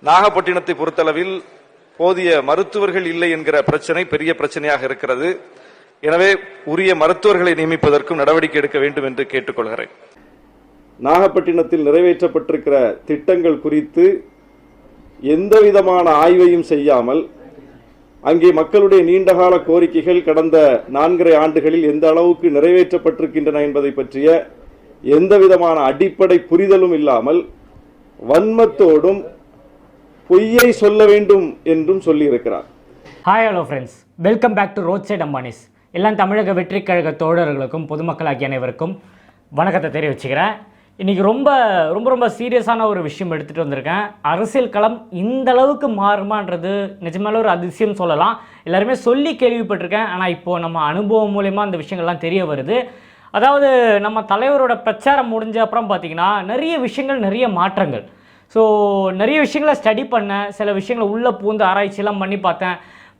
நாகப்பட்டினத்தை பொறுத்தளவில் போதிய மருத்துவர்கள் இல்லை என்கிற பிரச்சனை பெரிய பிரச்சனையாக இருக்கிறது. எனவே உரிய மருத்துவர்களை நியமிப்பதற்கும் நடவடிக்கை எடுக்க வேண்டும் என்று கேட்டுக்கொள்கிறேன். நாகப்பட்டினத்தில் நிறைவேற்றப்பட்டிருக்கிற திட்டங்கள் குறித்து எந்தவிதமான ஆய்வையும் செய்யாமல் அங்கே மக்களுடைய நீண்டகால கோரிக்கைகள் கடந்த 4.5 ஆண்டுகளில் எந்த அளவுக்கு நிறைவேற்றப்பட்டிருக்கின்றன என்பதை பற்றிய எந்தவிதமான அடிப்படை புரிதலும் இல்லாமல் வன்மத்தோடும் பொய்யை சொல்ல வேண்டும் என்றும் சொல்லியிருக்கிறார். Hi hello friends, welcome back to road side Ambanis. எல்லாம் தமிழக வெற்றி கழக தோழர்களுக்கும் பொதுமக்கள் ஆகிய அனைவருக்கும் வணக்கத்தை தெரிவிச்சுக்கிறேன். இன்றைக்கி ரொம்ப ரொம்ப ரொம்ப சீரியஸான ஒரு விஷயம் எடுத்துகிட்டு வந்திருக்கேன். அரசியல் களம் இந்த அளவுக்கு மாறுமான்றது நிஜமால ஒரு அதிசயம் சொல்லலாம். எல்லாருமே சொல்லி கேள்விப்பட்டிருக்கேன். ஆனால் இப்போது நம்ம அனுபவம் மூலயமா அந்த விஷயங்கள்லாம் தெரிய வருது. அதாவது நம்ம தலைவரோட பிரச்சாரம் முடிஞ்ச அப்புறம் பார்த்திங்கன்னா நிறைய விஷயங்கள், நிறைய மாற்றங்கள். ஸோ நிறைய விஷயங்களை ஸ்டடி பண்ணேன், சில விஷயங்களை உள்ளே பூந்து ஆராய்ச்சியெல்லாம் பண்ணி பார்த்தேன்.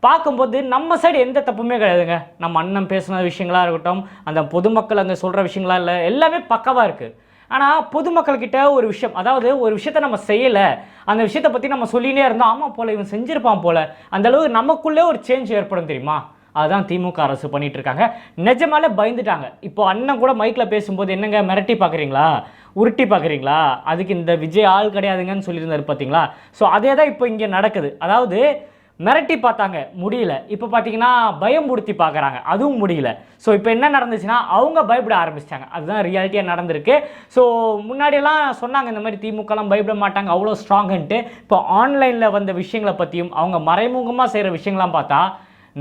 பார்க்கும்போது நம்ம சைடு எந்த தப்புமே கிடையாதுங்க. நம்ம அண்ணன் பேசுன விஷயங்களாக இருக்கட்டும், அந்த பொதுமக்கள் அங்கே சொல்கிற விஷயங்களா இல்லை, எல்லாமே பக்கவாக இருக்குது. ஆனால் பொதுமக்கள்கிட்ட ஒரு விஷயம், அதாவது ஒரு விஷயத்த நம்ம செய்யலை, அந்த விஷயத்தை பற்றி நம்ம சொல்லினே இருந்தோம், ஆமாம் போல் இவன் செஞ்சுருப்பான் போல், அந்தளவுக்கு நமக்குள்ளே ஒரு சேஞ்ச் ஏற்படும் தெரியுமா? அதுதான் திமுக அரசு பண்ணிட்டு இருக்காங்க. நிஜமாலே பயந்துட்டாங்க. இப்போ அண்ணன் கூட மைக்கில் பேசும்போது என்னங்க மிரட்டி பார்க்குறீங்களா, உருட்டி பார்க்குறீங்களா, அதுக்கு இந்த விஜய் ஆள் கிடையாதுங்கன்னு சொல்லியிருந்தாரு பார்த்தீங்களா? ஸோ அதே தான் இப்போ இங்கே நடக்குது. அதாவது மிரட்டி பார்த்தாங்க, முடியல. இப்போ பார்த்தீங்கன்னா பயம்படுத்தி பார்க்குறாங்க, அதுவும் முடியல. ஸோ இப்போ என்ன நடந்துச்சுன்னா அவங்க பயப்பட ஆரம்பிச்சிட்டாங்க. அதுதான் ரியாலிட்டியாக நடந்திருக்கு. ஸோ முன்னாடியெல்லாம் சொன்னாங்க இந்த மாதிரி திமுகலாம் பயப்பட மாட்டாங்க, அவ்வளோ ஸ்ட்ராங்குன்ட்டு. இப்போ ஆன்லைனில் வந்த விஷயங்களை பற்றியும் அவங்க மறைமுகமாக செய்கிற விஷயங்கள்லாம் பார்த்தா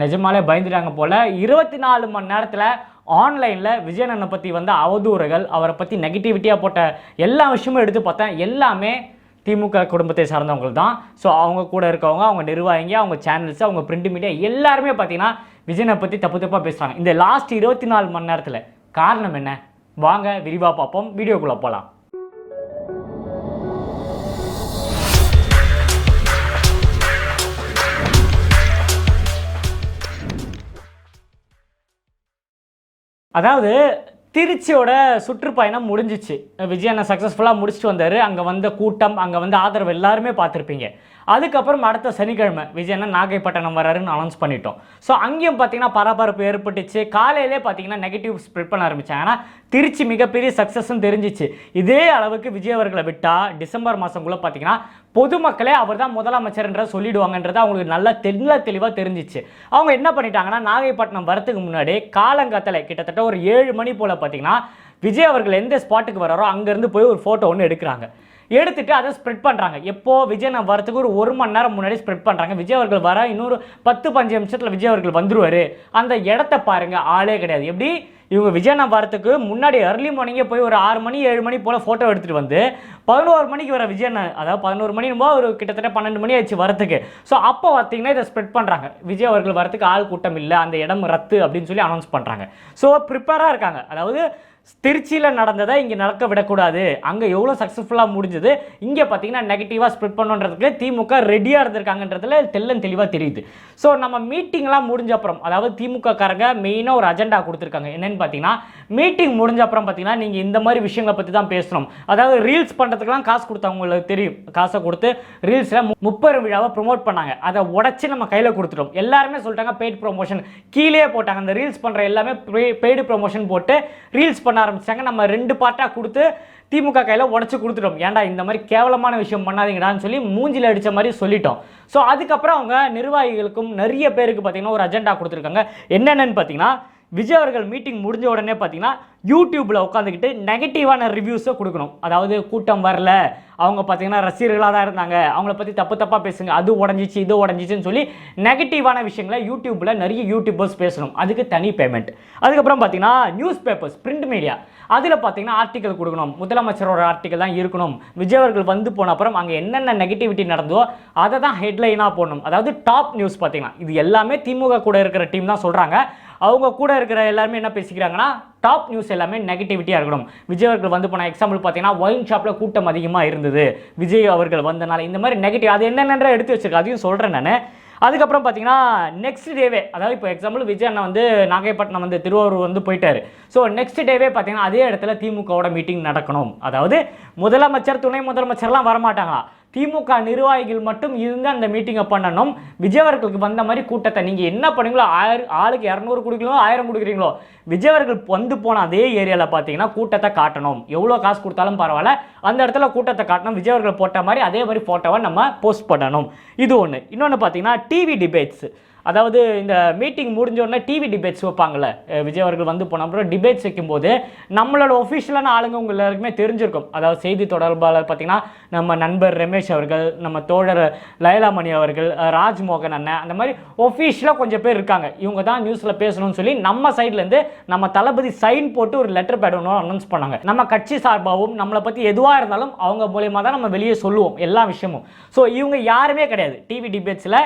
நிஜமாலே பயந்துட்டாங்க போல். 24 மணி நேரத்தில் ஆன்லைனில் விஜயண்ணனை பற்றி வந்த அவதூறுகள், அவரை பற்றி நெகட்டிவிட்டியாக போட்ட எல்லா விஷயமும் எடுத்து பார்த்தேன். எல்லாமே திமுக குடும்பத்தை சார்ந்தவங்க தான். ஸோ அவங்க கூட இருக்கவங்க, அவங்க நிர்வாகிங்க, அவங்க சேனல்ஸ், அவங்க பிரிண்ட் மீடியா எல்லாருமே பார்த்தீங்கன்னா விஜயனை பற்றி தப்பு தப்பாக பேசுகிறாங்க இந்த லாஸ்ட் 24 மணி நேரத்தில். காரணம் என்ன? வாங்க விரிவாக பார்ப்போம், வீடியோக்குள்ளே போகலாம். அதாவது திருச்சியோட சுற்றுப்பயணம் முடிஞ்சிச்சு. விஜய் அண்ணன் சக்ஸஸ்ஃபுல்லாக முடிச்சுட்டு வந்தார். அங்கே வந்த கூட்டம், அங்கே வந்த ஆதரவு எல்லாருமே பார்த்துருப்பீங்க. அதுக்கப்புறம் அடுத்த சனிக்கிழமை விஜய் அண்ணன் நாகைப்பட்டினம் வராருன்னு அனௌன்ஸ் பண்ணிட்டோம். ஸோ அங்கேயும் பார்த்தீங்கன்னா பரபரப்பு ஏற்பட்டுச்சு. காலையிலே பார்த்தீங்கன்னா நெகட்டிவ் ஸ்ப்ரெட் பண்ண ஆரம்பித்தாங்க. ஆனால் திருச்சி மிகப்பெரிய சக்ஸஸ்ன்னு தெரிஞ்சிச்சு. இதே அளவுக்கு விஜய் அவர்களை விட்டால் டிசம்பர் மாதங்குள்ளே பார்த்தீங்கன்னா பொதுமக்களே அவர் தான் முதலமைச்சர்ன்ற சொல்லிடுவாங்கன்றது அவங்களுக்கு நல்லா தெளிவாக தெரிஞ்சிச்சு. அவங்க என்ன பண்ணிட்டாங்கன்னா நாகைப்பட்டினம் வரத்துக்கு முன்னாடி காலங்காத்தில் கிட்டத்தட்ட ஒரு 7 மணி போல் பார்த்தீங்கன்னா விஜய் அவர்கள் எந்த ஸ்பாட்டுக்கு வராரோ அங்கேருந்து போய் ஒரு ஃபோட்டோ ஒன்று எடுக்கிறாங்க. எடுத்துட்டு அதை ஸ்ப்ரெட் பண்ணுறாங்க. எப்போ விஜய் நான் வரத்துக்கு ஒரு 1 மணி நேரம் முன்னாடி ஸ்ப்ரெட் பண்ணுறாங்க. விஜய் அவர்கள் வர இன்னொரு 10-15 நிமிஷத்தில் விஜய் அவர்கள் வந்துருவார், அந்த இடத்த பாருங்கள், ஆளே கிடையாது. எப்படி இவங்க விஜய் நான் வரத்துக்கு முன்னாடி அர்லி மார்னிங்கே போய் ஒரு 6 மணி 7 மணி போல் ஃபோட்டோ எடுத்துகிட்டு வந்து 11 மணிக்கு வர விஜய், அதாவது 11 மணின்போ ஒரு கிட்டத்தட்ட 12 மணி ஆயிடுச்சு வரத்துக்கு. ஸோ அப்போ பார்த்தீங்கன்னா இதை ஸ்ப்ரெட் பண்ணுறாங்க. விஜய் அவர்கள் வரத்துக்கு ஆள் கூட்டம் இல்லை, அந்த இடம் ரத்து அப்படின்னு சொல்லி அனௌன்ஸ் பண்ணுறாங்க. ஸோ ப்ரிப்பேராக இருக்காங்க. அதாவது திருச்சியில் நடந்ததை இங்கே நடக்க விடக்கூடாது, அங்கே எவ்வளோ சக்ஸஸ்ஃபுல்லாக முடிஞ்சது, இங்கே பார்த்தீங்கன்னா நெகட்டிவாக ஸ்ப்ரெட் பண்ணுன்றதுக்கு திமுக ரெடியாக இருந்திருக்காங்கன்றதுல தெளிவாக தெரியுது. ஸோ நம்ம மீட்டிங்லாம் முடிஞ்ச அப்புறம், அதாவது திமுக காரங்க மெயினாக ஒரு அஜெண்டா கொடுத்துருக்காங்க. என்னென்னு பார்த்தீங்கன்னா மீட்டிங் முடிஞ்ச அப்புறம் பார்த்தீங்கன்னா நீங்கள் இந்த மாதிரி விஷயங்களை பற்றி தான் பேசணும். அதாவது ரீல்ஸ் பண்ணுறதுக்குலாம் காசு கொடுத்தவங்களுக்கு தெரியும். காசை கொடுத்து ரீல்ஸில் 30 விழாவை ப்ரொமோட் பண்ணாங்க. அதை உடச்சி நம்ம கையில் கொடுத்துட்டோம். எல்லாருமே சொல்லிட்டாங்க பெய்டு ப்ரொமோஷன், கீழே போட்டாங்க. அந்த ரீல்ஸ் பண்ணுற எல்லாமே பெய்டு ப்ரொமோஷன் போட்டு ரீல்ஸ் பண்ண ஆரம்பிச்சாங்க. நம்ம 2 பார்ட்டாக கொடுத்து திமுக கையில் உடச்சி கொடுத்துட்டோம். ஏன்டா இந்த மாதிரி கேவலமான விஷயம் பண்ணாதீங்கடான்னு சொல்லி மூஞ்சில் அடித்த மாதிரி சொல்லிட்டோம். ஸோ அதுக்கப்புறம் அவங்க நிர்வாகிகளுக்கும் நிறைய பேருக்கு பார்த்தீங்கன்னா ஒரு அஜெண்டா கொடுத்துருக்காங்க. என்னென்னு பார்த்தீங்கன்னா விஜய் அவர்கள் மீட்டிங் முடிஞ்ச உடனே பார்த்தீங்கன்னா யூடியூப்பில் உட்காந்துக்கிட்டு நெகட்டிவான ரிவ்யூஸை கொடுக்கணும். அதாவது கூட்டம் வரல, அவங்க பார்த்தீங்கன்னா ரசிகர்களாக தான் இருந்தாங்க, அவங்கள பற்றி தப்பாக பேசுங்க, அது உடஞ்சிச்சு இது உடஞ்சிச்சுன்னு சொல்லி நெகட்டிவான விஷயங்களை யூடியூப்பில் நிறைய யூடியூபர்ஸ் பேசணும். அதுக்கு தனி பேமெண்ட். அதுக்கப்புறம் பார்த்தீங்கன்னா நியூஸ் பேப்பர்ஸ், பிரிண்ட் மீடியா, அதில் பார்த்தீங்கன்னா ஆர்டிக்கல் கொடுக்கணும். முதலமைச்சரோட ஆர்டிக்கல் தான் இருக்கணும். விஜய் அவர்கள் வந்து போன அப்புறம் அங்கே என்னென்ன நெகட்டிவிட்டி நடந்தோ அதை தான் ஹெட்லைனாக போடணும். அதாவது டாப் நியூஸ் பார்த்தீங்கன்னா இது எல்லாமே திமுக கூட இருக்கிற டீம் தான் சொல்கிறாங்க. அவங்க கூட இருக்கிற எல்லாருமே என்ன பேசிக்கிறாங்கன்னா டாப் நியூஸ் எல்லாமே நெகட்டிவிட்டியாக இருக்கணும். விஜய் அவர்கள் வந்து போன எக்ஸாம்பிள் பார்த்தீங்கன்னா ஒயின் ஷாப்பில் கூட்டம் அதிகமாக இருந்தது விஜய் அவர்கள் வந்தனால, இந்த மாதிரி நெகட்டிவ் அது என்னென்ன எடுத்து வச்சிருக்கேன் அதையும் சொல்கிறேன் நான். அதுக்கப்புறம் பார்த்தீங்கன்னா நெக்ஸ்ட் டேவே, அதாவது இப்போ எக்ஸாம்பிள் விஜய் அண்ணா வந்து நாகைப்பட்டினம் வந்து திருவாரூர் வந்து போயிட்டாரு. ஸோ நெக்ஸ்ட் டேவே பார்த்தீங்கன்னா அதே இடத்துல திமுகவோட மீட்டிங் நடக்கணும். அதாவது முதலமைச்சர் துணை முதலமைச்சர்லாம் வரமாட்டாங்களா, திமுக நிர்வாகிகள் மட்டும் இருந்து அந்த மீட்டிங்கை பண்ணணும். விஜய் அவர்களுக்கு வந்த மாதிரி கூட்டத்தை நீங்கள் என்ன பண்ணீங்களோ, ஆளுக்கு 200 கொடுக்கலோ 1000 கொடுக்குறீங்களோ, விஜய் அவர்கள் வந்து போன அதே ஏரியாவில் பார்த்தீங்கன்னா கூட்டத்தை காட்டணும். எவ்வளோ காசு கொடுத்தாலும் பரவாயில்ல, அந்த இடத்துல கூட்டத்தை காட்டணும். விஜய் அவர்கள் போட்ட மாதிரி அதே மாதிரி ஃபோட்டோவை நம்ம போஸ்ட் பண்ணணும். இது ஒன்று. இன்னொன்று பார்த்தீங்கன்னா டிவி டிபேட்ஸ். அதாவது இந்த மீட்டிங் முடிஞ்ச உடனே டிவி டிபேட்ஸ் வைப்பாங்கள்ல, விஜய் அவர்கள் வந்து போன அப்புறம் டிபேட்ஸ் வைக்கும்போது நம்மளோட ஒஃபிஷியலான ஆளுங்க உங்க எல்லாருக்குமே தெரிஞ்சிருக்கும். அதாவது செய்தி தொடர்பாளர் பார்த்தீங்கன்னா நம்ம நண்பர் ரமேஷ் அவர்கள், நம்ம தோழர் லயலாமணி அவர்கள், ராஜ்மோகன் அண்ணன், அந்த மாதிரி ஒஃபிஷியலாக கொஞ்சம் பேர் இருக்காங்க. இவங்க தான் நியூஸில் பேசணும்னு சொல்லி நம்ம சைட்லேருந்து நம்ம தளபதி சைன் போட்டு ஒரு லெட்டர் பேட் ஒன்று அனௌன்ஸ் பண்ணாங்க. நம்ம கட்சி சார்பாகவும் நம்மளை பற்றி எதுவாக இருந்தாலும் அவங்க மூலியமாக தான் நம்ம வெளியே சொல்லுவோம் எல்லா விஷயமும். ஸோ இவங்க யாருமே கிடையாது டிவி டிபேட்ஸில்.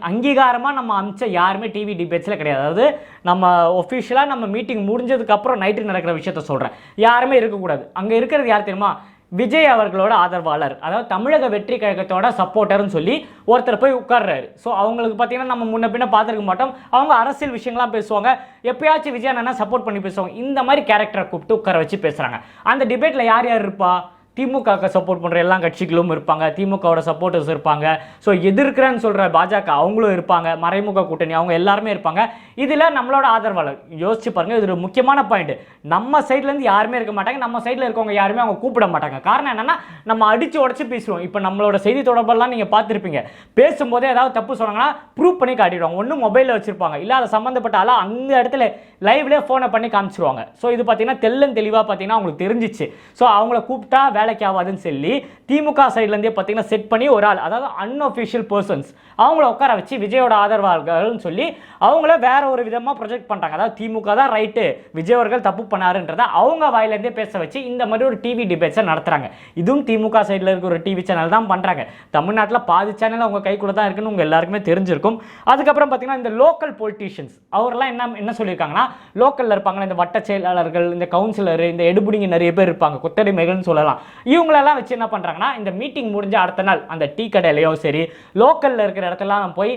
அங்கீகாரமாக நம்ம அமிச்ச யாருமே டிவி டிபேட்ஸில் கிடையாது. அதாவது நம்ம ஒஃபிஷியலாக நம்ம மீட்டிங் முடிஞ்சதுக்கப்புறம் நைட்டு நடக்கிற விஷயத்த சொல்கிறேன், யாருமே இருக்கக்கூடாது. அங்கே இருக்கிறது யார் தெரியுமா? விஜய் அவர்களோட ஆதரவாளர், அதாவது தமிழக வெற்றி கழகத்தோட சப்போர்ட்டர்னு சொல்லி ஒருத்தர் போய் உட்கார்றாரு. ஸோ அவங்களுக்கு பார்த்தீங்கன்னா நம்ம முன்ன பின்ன பார்த்துருக்க மாட்டோம். அவங்க அரசியல் விஷயங்கள்லாம் பேசுவாங்க, எப்பயாச்சும் விஜய் அண்ணா சப்போர்ட் பண்ணி பேசுவாங்க. இந்த மாதிரி கேரக்டரை கூப்பிட்டு உட்கார வச்சு பேசுகிறாங்க. அந்த டிபேட்டில் யார் யார் இருப்பா? திமுக சப்போர்ட் பண்ணுற எல்லா கட்சிகளும் இருப்பாங்க, திமுகவோட சப்போர்ட்டர்ஸ் இருப்பாங்க, ஸோ எதிர்க்கிறேன்னு சொல்கிற பாஜக அவங்களும் இருப்பாங்க, மறைமுக கூட்டணி அவங்க எல்லாருமே இருப்பாங்க. இதில் நம்மளோட ஆதரவாளர் யோசிச்சு பாருங்கள், இது ஒரு முக்கியமான பாயிண்ட். நம்ம சைட்லேருந்து யாருமே இருக்க மாட்டாங்க, நம்ம சைடில் இருக்கவங்க யாருமே அவங்க கூப்பிட மாட்டாங்க. காரணம் என்னென்னா நம்ம அடித்து உடச்சி பேசுவோம். இப்போ நம்மளோட செய்தி தொடர்பெல்லாம் நீங்கள் பார்த்துருப்பீங்க, பேசும்போதே ஏதாவது தப்பு சொன்னாங்கன்னா ப்ரூவ் பண்ணி காட்டிடுவாங்க. ஒன்றும் மொபைலில் வச்சுருப்பாங்க, இல்லை அதை சம்மந்தப்பட்ட ஆளா அந்த இடத்துல லைவ்லேயே ஃபோனை பண்ணி காமிச்சிருவாங்க. ஸோ இது பார்த்தீங்கன்னா தெளிவாக பார்த்தீங்கன்னா அவங்களுக்கு தெரிஞ்சிச்சு. ஸோ அவங்கள கூப்பிட்டா வேலைக்கு ஆகாதுன்னு சொல்லி திமுக சைட்லேருந்தே பார்த்தீங்கன்னா செட் பண்ணி ஒரு ஆள், அதாவது அன்அஃபிஷியல் பர்சன்ஸ், அவங்கள உட்கார வச்சு விஜயோட ஆதரவாளர்கள்னு சொல்லி அவங்கள வேற ஒரு விதமாக ப்ரொஜெக்ட் பண்ணுறாங்க. அதாவது திமுக தான் ரைட்டு, விஜய் அவர்கள் தப்பு பண்ணாருன்றதை அவங்க வாயிலேருந்தே பேச வச்சு இந்த மாதிரி ஒரு டிவி டிபேட்ஸை நடத்துகிறாங்க. இதுவும் திமுக சைடில் இருக்க ஒரு டிவி சேனல் தான் பண்ணுறாங்க. தமிழ்நாட்டில் பாதி சேனல் அவங்க கைக்குள்ள தான் இருக்குன்னு உங்கள் எல்லாருக்குமே தெரிஞ்சிருக்கும். அதுக்கப்புறம் பார்த்தீங்கன்னா இந்த லோக்கல் பொலிட்டீஷியன்ஸ் அவரெல்லாம் என்ன சொல்லியிருக்காங்கன்னா, லோக்கலில் இருப்பாங்க இந்த வட்ட செயலாளர்கள், இந்த கவுன்சிலர், இந்த எடுபுடிங்க நிறைய பேர் இருப்பாங்க, கொத்தடிமைகள்னு சொல்லலாம். இவங்களெல்லாம் வச்சு என்ன பண்ணுறாங்கன்னா, இந்த மீட்டிங் முடிஞ்ச அடுத்த நாள் அந்த டீ கடையிலையோ சரி லோக்கலில் இருக்கிற இடத்துலாம் போய்,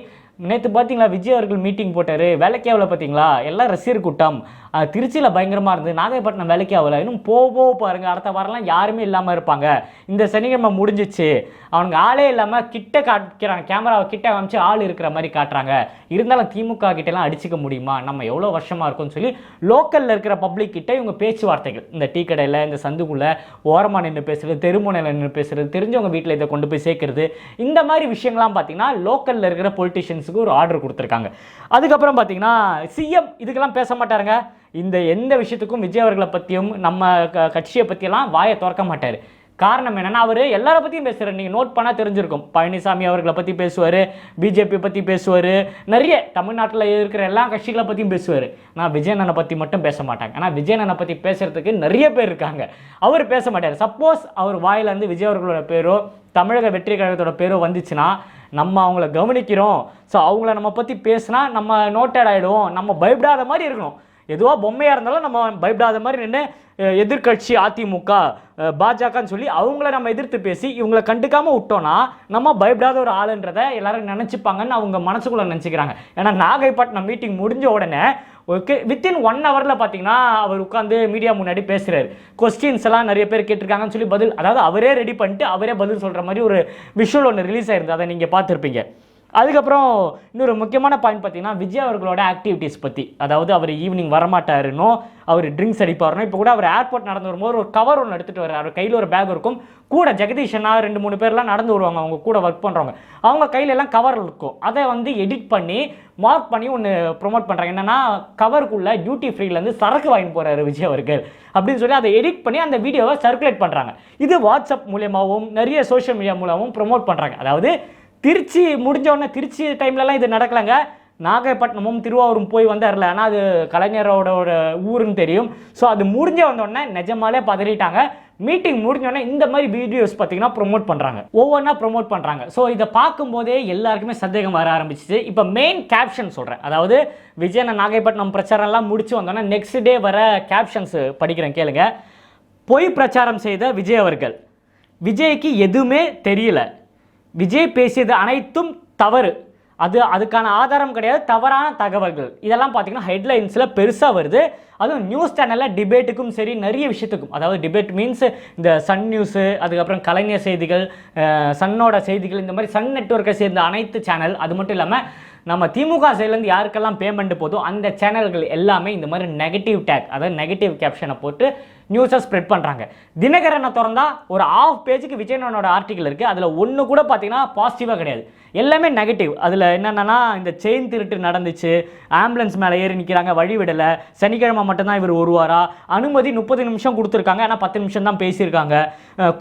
நேற்று பார்த்தீங்களா விஜய் அவர்கள் மீட்டிங் போட்டார், வேலைக்காவில் பார்த்தீங்களா எல்லாம் ரசிகர் கூட்டம், திருச்சியில் பயங்கரமாக இருந்து, நாகப்பட்டினம் வேலைக்காவில் இன்னும் போக பாருங்கள், அடுத்த வாரம்லாம் யாருமே இல்லாமல் இருப்பாங்க, இந்த சனிக்கிழமை முடிஞ்சிச்சு, அவனுக்கு ஆளே இல்லாமல் கிட்ட காட்டுறாங்க, கேமராவை கிட்ட காமிச்சு ஆள் இருக்கிற மாதிரி காட்டுறாங்க, இருந்தாலும் திமுக கிட்டலாம் அடிச்சிக்க முடியுமா, நம்ம எவ்வளோ வருஷமாக இருக்கும்னு சொல்லி லோக்கலில் இருக்கிற பப்ளிக் கிட்ட இவங்க பேச்சுவார்த்தைகள், இந்த டீ கடையில் இந்த சந்துக்குள்ளே ஓரமாக நின்று பேசுகிறது, தெருமுனையில் நின்று பேசுகிறது, தெரிஞ்சவங்க வீட்டில் இதை கொண்டு போய் சேர்க்கறது, இந்த மாதிரி விஷயங்கள்லாம் பார்த்தீங்கன்னா லோக்கலில் இருக்கிற பொலிட்டிஷியன்ஸுக்கு ஒரு ஆர்டர் கொடுத்துருக்காங்க. அதுக்கப்புறம் பார்த்தீங்கன்னா சிஎம் இதுக்கெல்லாம் பேச மாட்டாருங்க. இந்த எந்த விஷயத்துக்கும் விஜய் அவர்களை பற்றியும் நம்ம கட்சியை பற்றியெல்லாம் வாயை திறக்க மாட்டார். காரணம் என்னன்னா, அவர் எல்லாரை பற்றியும் பேசுகிறார். நீங்கள் நோட் பண்ணால் தெரிஞ்சிருக்கும். பழனிசாமி அவர்களை பற்றி பேசுவார், பிஜேபி பற்றி பேசுவார், நிறைய தமிழ்நாட்டில் இருக்கிற எல்லா கட்சிகளை பற்றியும் பேசுவார். நான் விஜய் அண்ணனை பற்றி மட்டும் பேச மாட்டாங்க. ஆனால் விஜய் அண்ணனை பற்றி பேசுகிறதுக்கு நிறைய பேர் இருக்காங்க, அவர் பேச மாட்டார். சப்போஸ் அவர் வாயிலேருந்து விஜய் அவர்களோட பேரோ தமிழக வெற்றி கழகத்தோட பேரோ வந்துச்சுன்னா நம்ம அவங்கள கவனிக்கிறோம், ஸோ அவங்கள நம்ம பற்றி பேசினா நம்ம நோட்டட் ஆகிடுவோம், நம்ம பயப்படாத மாதிரி இருக்கணும். எதுவாக பொம்மையாக இருந்தாலும் நம்ம பயப்படாத மாதிரி நின்று எதிர்கட்சி அதிமுக பாஜகன்னு சொல்லி அவங்கள நம்ம எதிர்த்து பேசி இவங்களை கண்டுக்காமல் விட்டோன்னா நம்ம பயப்படாத ஒரு ஆளுன்றதை எல்லாரும் நினச்சிப்பாங்கன்னு அவங்க மனசுக்குள்ளே நினச்சிக்கிறாங்க. ஏன்னா நாகைப்பட்டினம் மீட்டிங் முடிஞ்ச உடனே ஓகே வித்தின் 1 ஹவரில் பார்த்தீங்கன்னா அவர் உட்காந்து மீடியா முன்னாடி பேசுகிறார். கொஸ்டின்ஸ் எல்லாம் நிறைய பேர் கேட்டிருக்காங்கன்னு சொல்லி பதில், அதாவது அவரே ரெடி பண்ணிட்டு அவரே பதில் சொல்கிற மாதிரி ஒரு விஷுவல் ஒன்று ரிலீஸ் ஆயிருந்தது, அதை நீங்கள் பார்த்துருப்பீங்க. அதுக்கப்புறம் இன்னொரு முக்கியமான பாயிண்ட் பார்த்தீங்கன்னா விஜய் அவர்களோட ஆக்டிவிட்டீஸ் பற்றி, அதாவது அவர் ஈவினிங் வரமாட்டாருனோ, அவர் ட்ரிங்க்ஸ் அடிப்பாருனோ. இப்போ கூட அவர் ஏர்போர்ட் நடந்து வரும்போது ஒரு கவர் ஒன்று எடுத்துகிட்டு வர்றாரு, அவர் கையில் ஒரு பேக் இருக்கும், கூட ஜெகதீஷனா 2-3 பேர்லாம் நடந்து வருவாங்க, அவங்க கூட ஒர்க் பண்ணுறவங்க, அவங்க கையில் எல்லாம் கவர் இருக்கும். அதை வந்து எடிட் பண்ணி மார்க் பண்ணி ஒன்று ப்ரொமோட் பண்ணுறாங்க. என்னன்னா கவருக்குள்ளே டியூட்டி ஃப்ரீலேருந்து சரக்கு வாங்கி போகிறாரு விஜய் அவர்கள் அப்படின்னு சொல்லி அதை எடிட் பண்ணி அந்த வீடியோவை சர்க்குலேட் பண்ணுறாங்க. இது வாட்ஸ்அப் மூலியமாகவும் நிறைய சோஷியல் மீடியா மூலமாகவும் ப்ரொமோட் பண்ணுறாங்க. அதாவது திருச்சி முடிஞ்ச உடனே, திருச்சி டைம்லலாம் இது நடக்கலைங்க, நாகப்பட்டினமும் திருவாரூரும் போய் வந்தார்ல, ஆனால் அது கலைஞரோட ஊருன்னு தெரியும். ஸோ அது முடிஞ்ச வந்தோடனே நிஜமாலே பதறிட்டாங்க. மீட்டிங் முடிஞ்சோடனே இந்த மாதிரி வீடியோஸ் பார்த்தீங்கன்னா ப்ரொமோட் பண்ணுறாங்க, ஒவ்வொன்றா ப்ரொமோட் பண்ணுறாங்க. ஸோ இதை பார்க்கும்போதே எல்லாருக்குமே சந்தேகம் வர ஆரம்பிச்சிச்சு. இப்போ மெயின் கேப்ஷன் சொல்கிறேன், அதாவது விஜய் நாகப்பட்டினம் பிரச்சாரம்லாம் முடிச்சு வந்தோன்னா நெக்ஸ்ட் டே வர கேப்ஷன்ஸ் படிக்கிறேன் கேளுங்க. பொய் பிரச்சாரம் செய்த விஜய் அவர்கள், விஜய்க்கு எதுவுமே தெரியல, விஜய் பேசியது அனைத்தும் தவறு, அதுக்கான ஆதாரம் கிடையாது, தவறான தகவல்கள். இதெல்லாம் பார்த்தீங்கன்னா ஹெட்லைன்ஸில் பெருசாக வருது. அதுவும் நியூஸ் சேனலில் டிபேட்டுக்கும் சரி நிறைய விஷயத்துக்கும், அதாவது டிபேட் மீன்ஸ் இந்த சன் நியூஸு, அதுக்கப்புறம் கலைஞர் செய்திகள், சன்னோட செய்திகள், இந்த மாதிரி சன் நெட்வொர்க்கை சேர்ந்த அனைத்து சேனல், அது மட்டும் இல்லாமல் நம்ம திமுக சைட்லேருந்து யாருக்கெல்லாம் பேமெண்ட் போதோ அந்த சேனல்கள் எல்லாமே இந்த மாதிரி நெகட்டிவ் டேக், அதாவது நெகட்டிவ் கேப்ஷனை போட்டு நியூஸை ஸ்ப்ரெட் பண்ணுறாங்க. தினகரனை திறந்தா ஒரு ஆஃப் பேஜுக்கு விஜயனோட ஆர்டிக்கல் இருக்குது, அதில் ஒன்று கூட பார்த்தீங்கன்னா பாசிட்டிவாக கிடையாது, எல்லாமே நெகட்டிவ். அதில் என்னென்னா இந்த செயின் திருட்டு நடந்துச்சு, ஆம்புலன்ஸ் மேலே ஏறி நிற்கிறாங்க, வழி விடலை, சனிக்கிழமை மட்டும்தான் இவர் வருவாரா, அனுமதி 30 நிமிஷம் கொடுத்துருக்காங்க ஆனால் 10 நிமிஷம் தான் பேசியிருக்காங்க,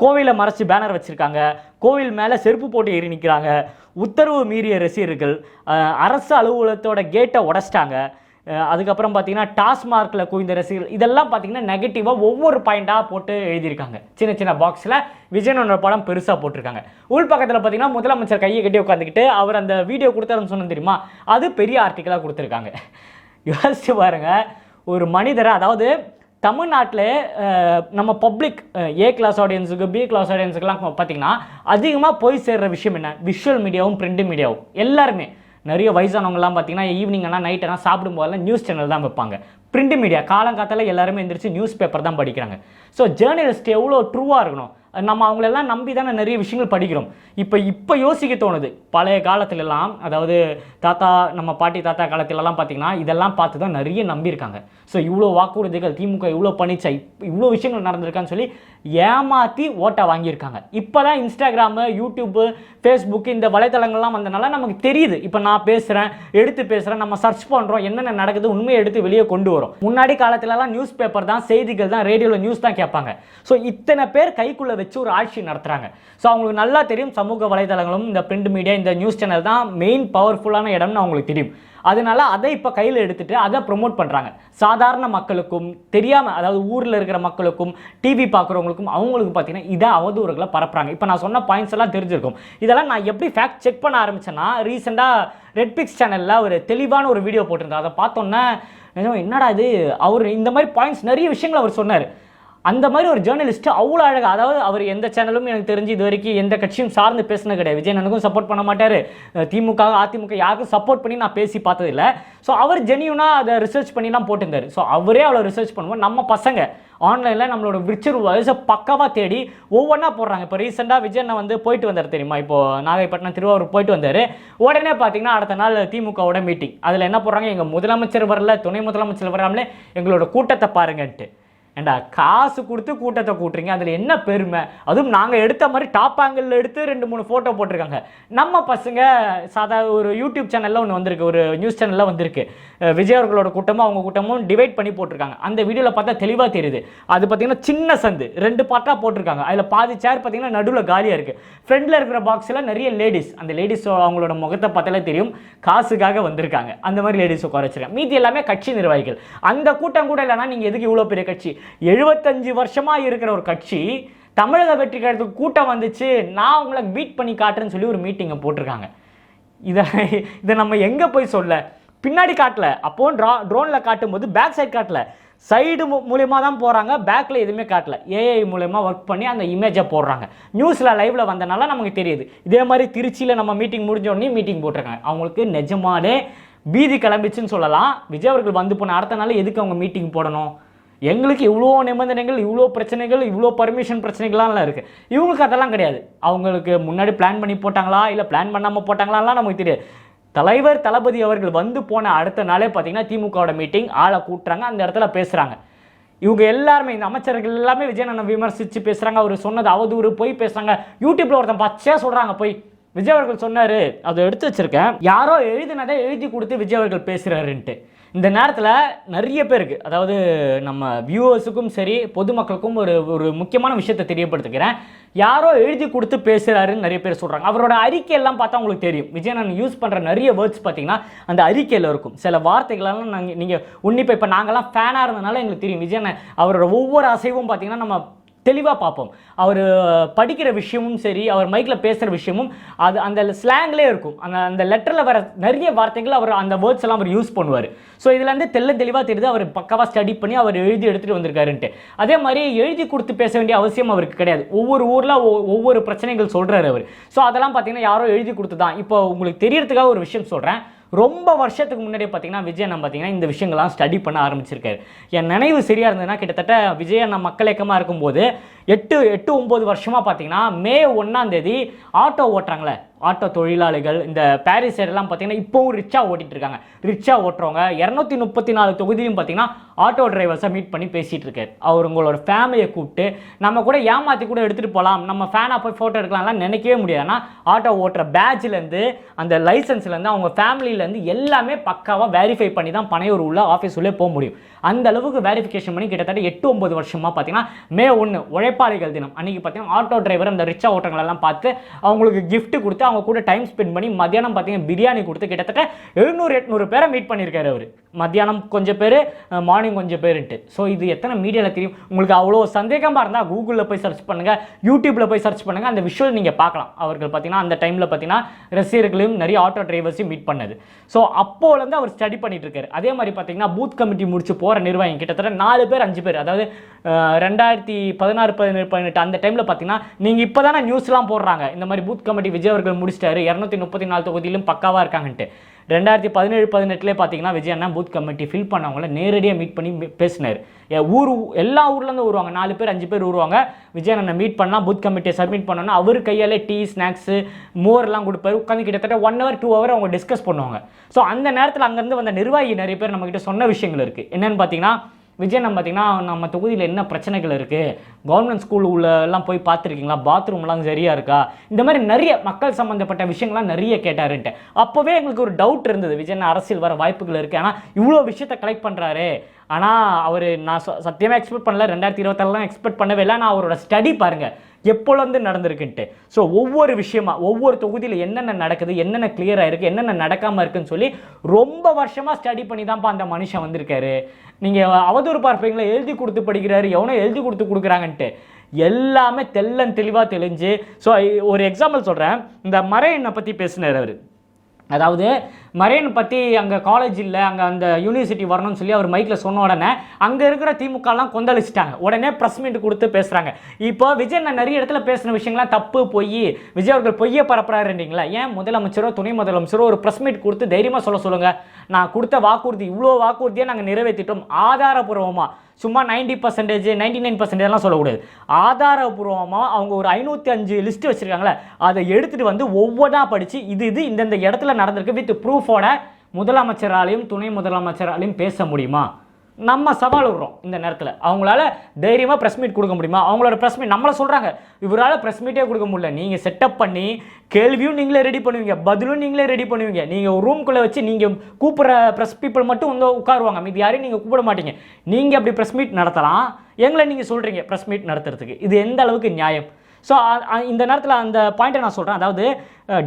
கோவிலை மறைச்சி பேனர் வச்சுருக்காங்க, கோவில் மேலே செருப்பு போட்டு ஏறி நிற்கிறாங்க, உத்தரவு மீறிய ரசிகர்கள், அரசு அலுவலகத்தோட கேட்டை உடைச்சிட்டாங்க, அதுக்கப்புறம் பார்த்தீங்கன்னா டாஸ்மார்க்கில் குவிந்த ரசிகர்கள், இதெல்லாம் பார்த்தீங்கன்னா நெகட்டிவாக ஒவ்வொரு பாயிண்டாக போட்டு எழுதியிருக்காங்க. சின்ன சின்ன பாக்ஸில் விஜயனோட படம் பெருசாக போட்டிருக்காங்க. உள் பக்கத்தில் பார்த்தீங்கன்னா முதலமைச்சர் கையை கட்டி உட்காந்துக்கிட்டு அவர் அந்த வீடியோ கொடுத்தாருன்னு சொன்னது தெரியுமா, அது பெரிய ஆர்டிக்கலாக கொடுத்துருக்காங்க. யோசிச்சு பாருங்க, ஒரு மனிதரை, அதாவது தமிழ்நாட்டில் நம்ம பப்ளிக் ஏ கிளாஸ் ஆடியன்ஸுக்கு பி கிளாஸ் ஆடியன்ஸுக்கெல்லாம் பார்த்தீங்கன்னா அதிகமாக போய் சேர்கிற விஷயம் என்ன, விஷுவல் மீடியாவும் பிரிண்ட் மீடியாவும். எல்லாருமே நிறைய வயசானவங்கலாம் பார்த்தீங்கன்னா ஈவினிங் ஆனால் நைட் ஆனால் சாப்பிடும்போதெல்லாம் நியூஸ் சேனல் தான் வைப்பாங்க. பிரிண்ட் மீடியா காலங்காத்தால எல்லாருமே எந்திரிச்சு நியூஸ் பேப்பர் தான் படிக்கிறாங்க. ஸோ ஜேர்னலிஸ்ட் எவ்வளோ ட்ரூவாக இருக்கணும், நம்ம அவங்களெல்லாம் நம்பி தானே நிறைய விஷயங்கள் படிக்கிறோம். இப்போ யோசிக்க தோணுது, பழைய காலத்துலலாம், அதாவது தாத்தா நம்ம பாட்டி தாத்தா காலத்துலலாம் பார்த்தீங்கன்னா இதெல்லாம் பார்த்து தான் நிறைய நம்பியிருக்காங்க. ஸோ இவ்வளோ வாக்குறுதிகள் திமுக இவ்வளோ பண்ணிச்சா, இவ்வளோ விஷயங்கள் நடந்திருக்கான்னு சொல்லி ஏமாற்றி ஓட்டை வாங்கியிருக்காங்க. இப்போ தான் இன்ஸ்டாகிராமு, யூடியூப்பு, ஃபேஸ்புக்கு, இந்த வலைத்தளங்கள்லாம் வந்தனால நமக்கு தெரியுது. இப்போ நான் பேசுகிறேன், எடுத்து பேசுகிறேன், நம்ம சர்ச் பண்ணுறோம், என்னென்ன நடக்குது உண்மையை எடுத்து வெளியே கொண்டு வரும். முன்னாடி காலத்துலலாம் நியூஸ் பேப்பர் தான், செய்திகள் தான், ரேடியோவில் நியூஸ் தான் கேட்பாங்க. ஸோ இத்தனை பேர் கைக்குள்ளே வச்சு ஒரு ஆட்சி நடத்துகிறாங்க. ஸோ அவங்களுக்கு நல்லா தெரியும் சமூக வலைதளங்களும் இந்த பிரிண்ட் மீடியா, இந்த நியூஸ் சேனல் தான் மெயின் பவர்ஃபுல்லான இடம்னு அவங்களுக்கு தெரியும். அதனால அதை இப்போ கையில் எடுத்துட்டு அதை ப்ரொமோட் பண்ணுறாங்க. சாதாரண மக்களுக்கும் தெரியாமல், அதாவது ஊரில் இருக்கிற மக்களுக்கும் டிவி பார்க்குறவங்களுக்கும் அவங்களுக்கு பார்த்தீங்கன்னா இதை அவதூறுகளை பரப்புறாங்க. இப்போ நான் சொன்ன பாயிண்ட்ஸ் எல்லாம் தெரிஞ்சிருக்கும். இதெல்லாம் நான் எப்படி ஃபேக்ட் செக் பண்ண ஆரம்பிச்சேன்னா, ரீசெண்டாக ரெட்பிக்ஸ் சேனலில் ஒரு தெளிவான ஒரு வீடியோ போட்டிருந்தேன். அதை பார்த்தோன்னே என்னடா இது, அவர் இந்த மாதிரி பாயிண்ட்ஸ் நிறைய விஷயங்கள் அவர் சொன்னார். அந்த மாதிரி ஒரு ஜேர்னலிஸ்ட் அவ்வளோ அழகாக, அதாவது அவர் எந்த சேனலும் எனக்கு தெரிஞ்சு இது வரைக்கும் எந்த கட்சியும் சார்ந்து பேசினது கிடையாது. விஜயனுக்கும் சப்போர்ட் பண்ண மாட்டார், திமுக அதிமுக யாருக்கும் சப்போர்ட் பண்ணி நான் பேசி பார்த்ததில்லை. ஸோ அவர் ஜெனியூனாக அதை ரிசர்ச் பண்ணிலாம் போட்டிருந்தார். ஸோ அவரே அவ்வளோ ரிசர்ச் பண்ணுவோம். நம்ம பசங்க ஆன்லைனில் நம்மளோட விர்ச்சுவல் வாய்ஸை பக்காவாக தேடி ஒவ்வொன்றா போடுறாங்க. இப்போ ரீசெண்டாக விஜயனை வந்து போயிட்டு வந்தார் தெரியுமா, இப்போது நாகைப்பட்டினம் திருவாரூர் போயிட்டு வந்தார். உடனே பார்த்தீங்கன்னா அடுத்த நாள் திமுகவோட மீட்டிங். அதில் என்ன போடுறாங்க, எங்கள் முதலமைச்சர் வரல, துணை முதலமைச்சர் வராமலே எங்களோட கூட்டத்தை பாருங்கன்ட்டு. ஏண்டா காசு கொடுத்து கூட்டத்தை கூட்டுறீங்க, அதில் என்ன பெருமை? அதுவும் நாங்கள் எடுத்த மாதிரி டாப் ஆங்கிளில் எடுத்து 2-3 ஃபோட்டோ போட்டிருக்காங்க. நம்ம பசங்க ஒரு யூடியூப் சேனலில் ஒன்று வந்திருக்கு, ஒரு நியூஸ் சேனலில் வந்திருக்கு, விஜய் அவர்களோட கூட்டமும் அவங்க கூட்டமும் டிவைட் பண்ணி போட்டிருக்காங்க. அந்த வீடியோவில் பார்த்தா தெளிவாக தெரியுது. அது பார்த்தீங்கன்னா சின்ன சந்து 2 பார்ட்டாக போட்டிருக்காங்க. அதில் பாதி சேர் பார்த்தீங்கன்னா நடுவில் காலியாக இருக்குது. ஃப்ரண்டில் இருக்கிற பாக்ஸில் நிறைய லேடிஸ், அந்த லேடிஸ் அவங்களோட முகத்தை பார்த்தாலே தெரியும் காசுக்காக வந்திருக்காங்க. அந்த மாதிரி லேடிஸ் உட்கார வச்சிருக்காங்க. மீதி எல்லாமே கட்சி நிர்வாகிகள். அந்த கூட்டம் கூட இல்லைன்னா நீங்கள் எதுக்கு இவ்வளோ பெரிய கட்சி? 75 வருஷமா இருக்கிற ஒரு கட்சி தமிழக வெற்றி கழகத்துக்கு கூட்டம் வந்துச்சு, நான் உங்களை பீட் பண்ணி காட்டுறேன்னு சொல்லி ஒரு மீட்டிங்கை போட்டிருக்காங்க. இதை நம்ம எங்கே போய் சொல்ல? பின்னாடி காட்டல, அப்போ ட்ரோனில் காட்டும்போது பேக் சைட் காட்டல, சைடு மூலயமா தான் போகிறாங்க, பேக்கில் எதுவுமே காட்டல. ஏஐ மூலயமா ஒர்க் பண்ணி அந்த இமேஜை போடுறாங்க. நியூஸில் லைவில் வந்தனால நமக்கு தெரியுது. இதே மாதிரி திருச்சியில் நம்ம மீட்டிங் முடிஞ்ச உடனே மீட்டிங் போட்டிருக்காங்க. அவங்களுக்கு நிஜமானே பீதி கிளம்பிச்சுன்னு சொல்லலாம். விஜய் அவர்கள் வந்து போன அடுத்த நாள் எதுக்கு அவங்க மீட்டிங் போடணும்? எங்களுக்கு இவ்வளோ நிபந்தனைகள், இவ்வளோ பிரச்சனைகள், இவ்வளோ பர்மிஷன் பிரச்சனைகள்லாம் இருக்குது. இவங்களுக்கு அதெல்லாம் கிடையாது. அவங்களுக்கு முன்னாடி பிளான் பண்ணி போட்டாங்களா இல்லை பிளான் பண்ணாமல் போட்டாங்களான்லாம் நமக்கு தெரியாது. தலைவர் தளபதி அவர்கள் வந்து போன அடுத்த நாளே பார்த்தீங்கன்னா திமுகவோட மீட்டிங், ஆளை கூட்டுறாங்க, அந்த இடத்துல பேசுகிறாங்க. இவங்க எல்லாருமே, இந்த அமைச்சர்கள் எல்லாமே விஜயனை விமர்சித்து பேசுகிறாங்க. அவர் சொன்னது அவதூறு, போய் பேசுகிறாங்க. யூடியூப்பில் ஒருத்தன் பச்சையாக சொல்கிறாங்க, போய் விஜய் அவர்கள் சொன்னார், அதை எடுத்து வச்சிருக்கேன், யாரோ எழுதினதை எழுதி கொடுத்து விஜய் அவர்கள் பேசுகிறாருன்ட்டு. இந்த நேரத்தில் நிறைய பேருக்கு, அதாவது நம்ம வியூவர்ஸுக்கும் சரி பொதுமக்களுக்கும் ஒரு முக்கியமான விஷயத்தை தெரியப்படுத்துக்கிறேன். யாரோ எழுதி கொடுத்து பேசுகிறாருன்னு நிறைய பேர் சொல்கிறாங்க. அவரோட அறிக்கையெல்லாம் பார்த்தா உங்களுக்கு தெரியும். விஜயன் யூஸ் பண்ணுற நிறைய வேர்ட்ஸ் பார்த்தீங்கன்னா அந்த அறிக்கையில் இருக்கும். சில வார்த்தைகளெல்லாம் நீங்கள் உன்னிப்பாக, இப்போ நாங்கள்லாம் ஃபேனாக இருந்தனால எங்களுக்கு தெரியும். விஜயன் அவரோட ஒவ்வொரு அசைவும் பார்த்தீங்கன்னா நம்ம தெளிவாக பார்ப்போம். அவர் படிக்கிற விஷயமும் சரி, அவர் மைக்கில் பேசுகிற விஷயமும் அது அந்த ஸ்லாங்லேயே இருக்கும். அந்த லெட்டரில் வர நிறைய வார்த்தைகள் அவர் அந்த வேர்ட்ஸ் எல்லாம் அவர் யூஸ் பண்ணுவார். ஸோ இதுலேருந்து தெளிவாக தெரியுது அவர் பக்காவாக ஸ்டடி பண்ணி அவர் எழுதி எடுத்துகிட்டு வந்திருக்காருன்ட்டு. அதே மாதிரி எழுதி கொடுத்து பேச வேண்டிய அவசியம் அவருக்கு கிடையாது. ஒவ்வொரு ஊரில் ஒவ்வொரு பிரச்சனைகள் சொல்கிறார் அவர். ஸோ அதெல்லாம் பார்த்தீங்கன்னா யாரோ எழுதி கொடுத்து தான். இப்போ உங்களுக்கு தெரியறதுக்காக ஒரு விஷயம் சொல்கிறேன். ரொம்ப வருஷத்துக்கு முன்னாடியே பார்த்தீங்கன்னா விஜய் அண்ணன் பார்த்தீங்கன்னா இந்த விஷயங்கள்லாம் ஸ்டடி பண்ண ஆரம்பிச்சிருக்காரு. என் நினைவு சரியாக இருந்ததுன்னா கிட்டத்தட்ட விஜய் அண்ணன் மக்கள் இயக்கமாக இருக்கும்போது 8-9 வருஷமாக பார்த்தீங்கன்னா மே 1 ஆட்டோ ஓட்டுறாங்களே, ஆட்டோ தொழிலாளிகள் இந்த பாரிஸ் சைடெல்லாம் பார்த்தீங்கன்னா இப்போவும் ரிச்சா ஓட்டிட்டு இருக்காங்க. ரிச்சா ஓட்டுறவங்க 234 தொகுதியும் பார்த்தீங்கன்னா ஆட்டோ டிரைவர்ஸை மீட் பண்ணி பேசிகிட்டு இருக்காரு. அவர் உங்களோட ஃபேமிலியை கூப்பிட்டு நம்ம கூட ஏமாற்றி கூட எடுத்துகிட்டு போகலாம், நம்ம ஃபேனாக போய் ஃபோட்டோ எடுக்கலாம்லாம் நினைக்கவே முடியாது. ஆனால் ஆட்டோ ஓட்டுற பேட்ச்லேருந்து அந்த லைசன்ஸ்லேருந்து அவங்க ஃபேமிலியிலேருந்து எல்லாமே பக்காவாக வெரிஃபை பண்ணி தான் பனையூர் உள்ள ஆஃபீஸ் உள்ளே போக முடியும். அந்த அளவுக்கு வெரிஃபிகேஷன் பண்ணி கிட்டத்தட்ட 8-9 வருஷமாக பார்த்தீங்கன்னா மே 1 உழைப்பாளிகள் தினம் அன்றைக்கி பார்த்தீங்கன்னா ஆட்டோ டிரைவர் அந்த ரிச்சா ஓட்டங்களெல்லாம் பார்த்து அவங்களுக்கு கிஃப்ட் கொடுத்து அவங்க கூட டைம் ஸ்பெண்ட் பண்ணி மத்தியானம் பார்த்தீங்கன்னா பிரியாணி கொடுத்து கிட்டத்தட்ட 700-800 பேரை மீட் பண்ணியிருக்காரு அவர். மத்தியானம் கொஞ்சம் பேர், மார்னிங் கொஞ்சம் பேருன்ட்டு. ஸோ இது எத்தனை மீடியாவில் தெரியும் உங்களுக்கு? அவ்வளோ சந்தேகமாக இருந்தால் கூகுளில் போய் சர்ச் பண்ணுங்கள், யூடியூப்பில் போய் சர்ச் பண்ணுங்கள், அந்த விஷுவல் நீங்கள் பார்க்கலாம். அவர்கள் பார்த்தீங்கன்னா அந்த டைமில் பார்த்தீங்கன்னா ரசிகர்களையும் நிறைய ஆட்டோ டிரைவர்ஸையும் மீட் பண்ணது. ஸோ அப்போலேருந்து அவர் ஸ்டடி பண்ணிட்டு இருக்காரு. அதே மாதிரி பார்த்தீங்கன்னா பூத் கமிட்டி முடிச்சு போகிற நிர்வாகி கிட்டத்தட்ட 4 பேர் 5 பேர், அதாவது 2016-17-18 அந்த டைமில் பார்த்தீங்கன்னா நீங்கள் இப்போ தானே நியூஸ்லாம் போடுறாங்க இந்த மாதிரி பூத் கமிட்டி விஜய் அவர்கள் முடிச்சிட்டாரு 234 தொகுதியிலும் பக்காவாக இருக்காங்கன்ட்டு. 2017-18 பார்த்தீங்கன்னா விஜய் அண்ணா பூத் கமிட்டி ஃபில் பண்ணவங்கள நேரடியாக மீட் பண்ணி பேசினார். எல்லா ஊர்லேருந்து வருவாங்க, 4 பேர் 5 பேர் வருவாங்க. விஜய் அண்ணனை மீட் பண்ணால் பூத் கமிட்டியை சப்மிட் பண்ணோன்னா அவர் கையாலே டீ ஸ்நாக்ஸு மோர்லாம் கொடுப்பாரு. உட்காந்து கிட்டத்தட்ட 1 hour 2 hour அவங்க டிஸ்கஸ் பண்ணுவாங்க. ஸோ அந்த நேரத்தில் அங்கேருந்து வந்த நிர்வாகி நிறைய பேர் நம்மக்கிட்ட சொன்ன விஷயங்கள் இருக்குது. என்னென்னு பார்த்தீங்கன்னா விஜய் நம்ம பார்த்தீங்கன்னா நம்ம தொகுதியில் என்ன பிரச்சனைகள் இருக்குது, கவர்மெண்ட் ஸ்கூல் உள்ளெல்லாம் போய் பார்த்துருக்கீங்களா, பாத்ரூம்லாம் சரியாக இருக்கா, இந்த மாதிரி நிறைய மக்கள் சம்மந்தப்பட்ட விஷயங்கள்லாம் நிறைய கேட்டாருன்ட்டு. அப்போவே எங்களுக்கு ஒரு டவுட் இருந்தது, விஜய் அரசியல் வர வாய்ப்புகள் இருக்குது, ஆனால் இவ்வளோ விஷயத்தை கலெக்ட் பண்ணுறாரு. ஆனால் அவர் நான் சத்தியமாக எக்ஸ்பெக்ட் பண்ணல, 2026 எக்ஸ்பெக்ட் பண்ணவே இல்லை. ஆனால் அவரோட ஸ்டடி பாருங்கள் எப்போலேருந்து நடந்திருக்குன்ட்டு. ஸோ ஒவ்வொரு விஷயமா ஒவ்வொரு தொகுதியில் என்னென்ன நடக்குது, என்னென்ன கிளியராக இருக்குது, என்னென்ன நடக்காமல் இருக்குன்னு சொல்லி ரொம்ப வருஷமாக ஸ்டடி பண்ணி தான்ப்பா அந்த மனுஷன் வந்திருக்காரு. நீங்கள் அவதூறு பார்ப்பீங்களா, எழுதி கொடுத்து படிக்கிறாரு, எவனோ எழுதி கொடுத்து கொடுக்குறாங்கன்ட்டு எல்லாமே தெளிவாக தெளிஞ்சு. ஸோ ஒரு எக்ஸாம்பிள் சொல்கிறேன். இந்த மரையனை பற்றி பேசினார் அவர். அதாவது மரையன் பற்றி அங்கே காலேஜ் இல்லை, அங்கே அந்த யூனிவர்சிட்டி வரணும்னு சொல்லி அவர் மைக்கில் சொன்ன உடனே அங்கே இருக்கிற திமுகலாம் கொந்தளிச்சிட்டாங்க. உடனே ப்ரெஸ் மீட் கொடுத்து பேசுகிறாங்க. இப்போ விஜய் நான் நிறைய இடத்துல பேசின விஷயங்கள்லாம் தப்பு, பொய், விஜய் அவர்கள் பொய்யை பரப்புறாருன்றீங்களா? ஏன் முதலமைச்சரோ துணை முதலமைச்சரோ ஒரு ப்ரெஸ் மீட் கொடுத்து தைரியமாக சொல்லுங்கள், நான் கொடுத்த வாக்குறுதி இவ்வளோ வாக்குறுதியை நாங்கள் நிறைவேற்றிட்டோம் ஆதாரபூர்வமாக, சும்மா 90%, 99% சொல்லக்கூடாது, ஆதாரபூர்வமாக அவங்க ஒரு 505 லிஸ்ட் வச்சுருக்காங்களே அதை எடுத்துகிட்டு வந்து ஒவ்வொன்றா படித்து இது இந்த இடத்துல நடந்திருக்கு வித் ப்ரூஃபோட முதலமைச்சராலையும் துணை முதலமைச்சராலையும் பேச முடியுமா? நம்ம சவால் விடுறோம் இந்த நேரத்தில். அவங்களால தைரியமாக ப்ரெஸ் மீட் கொடுக்க முடியுமா? அவங்களோட ப்ரெஸ் மீட் நம்மளை சொல்கிறாங்க, இவரால் ப்ரெஸ் மீட்டே கொடுக்க முடியல. நீங்கள் செட்டப் பண்ணி கேள்வியும் நீங்களே ரெடி பண்ணுவீங்க, பதிலும் நீங்களே ரெடி பண்ணுவீங்க. நீங்கள் ஒரு ரூம்குள்ளே வச்சு நீங்கள் கூப்பிட்ற ப்ரெஸ் பீப்புள் மட்டும் வந்து உட்காருவாங்க, மீது யாரையும் நீங்கள் கூப்பிட மாட்டீங்க. நீங்கள் அப்படி ப்ரெஸ் மீட் நடத்தலாம், எங்களை நீங்கள் சொல்கிறீங்க ப்ரெஸ் மீட் நடத்துறதுக்கு. இது எந்த அளவுக்கு நியாயம்? ஸோ இந்த நேரத்தில் அந்த பாயிண்ட்டை நான் சொல்கிறேன். அதாவது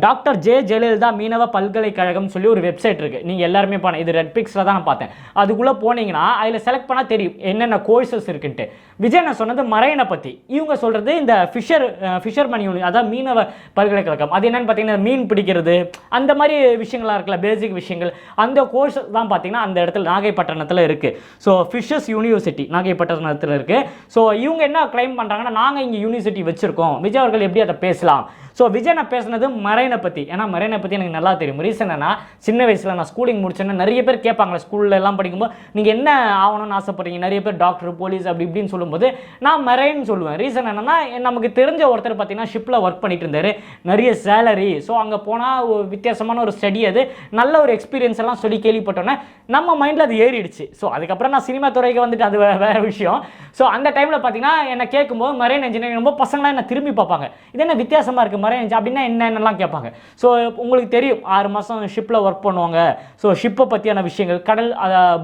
டாக்டர் ஜெயலலிதா மீனவ பல்கலைக்கழகம் சொல்லி ஒரு வெப்சைட் இருக்குது. நீங்கள் எல்லாருமே போனேன், இது ரெட் பிக்ஸில் தான் நான் பார்த்தேன். அதுக்குள்ளே போனீங்கன்னா அதில் செலக்ட் பண்ணால் தெரியும் என்னென்ன கோர்சஸ் இருக்குன்ட்டு. விஜய் நான் சொன்னது மரையனை பற்றி, இவங்க சொல்கிறது இந்த ஃபிஷர்மேன் யூனிவர்சிட்டி, அதாவது மீனவ பல்கலைக்கழகம். அது என்னென்னு பார்த்தீங்கன்னா மீன் பிடிக்கிறது அந்த மாதிரி விஷயங்கள்லாம் இருக்குல்ல, பேசிக் விஷயங்கள், அந்த கோர்ஸ் தான் பார்த்தீங்கன்னா அந்த இடத்துல நாகைப்பட்டினத்தில் இருக்குது. ஸோ ஃபிஷர்ஸ் யூனிவர்சிட்டி நாகைப்பட்டினத்தில் இருக்குது. ஸோ இவங்க என்ன கிளைம் பண்ணுறாங்கன்னா நாங்கள் இங்கே யூனிவர்சிட்டி வச்சுருக்கோம், விஜய் அவர்கள் எப்படி அதை பேசலாம்? ஸோ விஜய் நான் பேசுனது மரையனை பற்றி. ஏன்னா மரையனை பற்றி எனக்கு நல்லா தெரியும். ரீசன் என்ன, சின்ன வயசில் நான் ஸ்கூலிங் முடிச்சேன்னா நிறைய பேர் கேட்பாங்களே, ஸ்கூலில் எல்லாம் படிக்கும்போது நீங்கள் என்ன ஆகணும்னு ஆசைப்படுறீங்க, நிறைய பேர் டாக்டர், போலீஸ் அப்படி இப்படின்னு சொல்லும்போது நான் மரையன் சொல்லுவேன். ரீசன் என்னன்னா, நமக்கு தெரிஞ்ச ஒருத்தர் பார்த்தீங்கன்னா ஷிப்பில் ஒர்க் பண்ணிட்டு இருந்தார், நிறைய சேலரி. ஸோ அங்கே போனால் வித்தியாசமான ஒரு ஸ்டடி, அது நல்ல ஒரு எக்ஸ்பீரியன்ஸ் எல்லாம் சொல்லி கேள்விப்பட்டோன்னே நம்ம மைண்டில் அது ஏறிடுச்சு. ஸோ அதுக்கப்புறம் நான் சினிமா துறைக்கு வந்துட்டு அது வேறு விஷயம். ஸோ அந்த டைமில் பார்த்தீங்கன்னா என்னை கேட்கும்போது மரையன் இன்ஜினியரிங் ரொம்ப பசங்களாம் என்ன திரும்பி பார்ப்பாங்க, இது என்ன வித்தியாசமாக இருக்குது, மரைன் அப்படின்னா என்னென்னலாம் கேட்பாங்க. ஸோ உங்களுக்கு தெரியும் 6 மாதம் ஷிப்பில் ஒர்க் பண்ணுவாங்க. ஸோ ஷிப்பை பற்றியான விஷயங்கள், கடல்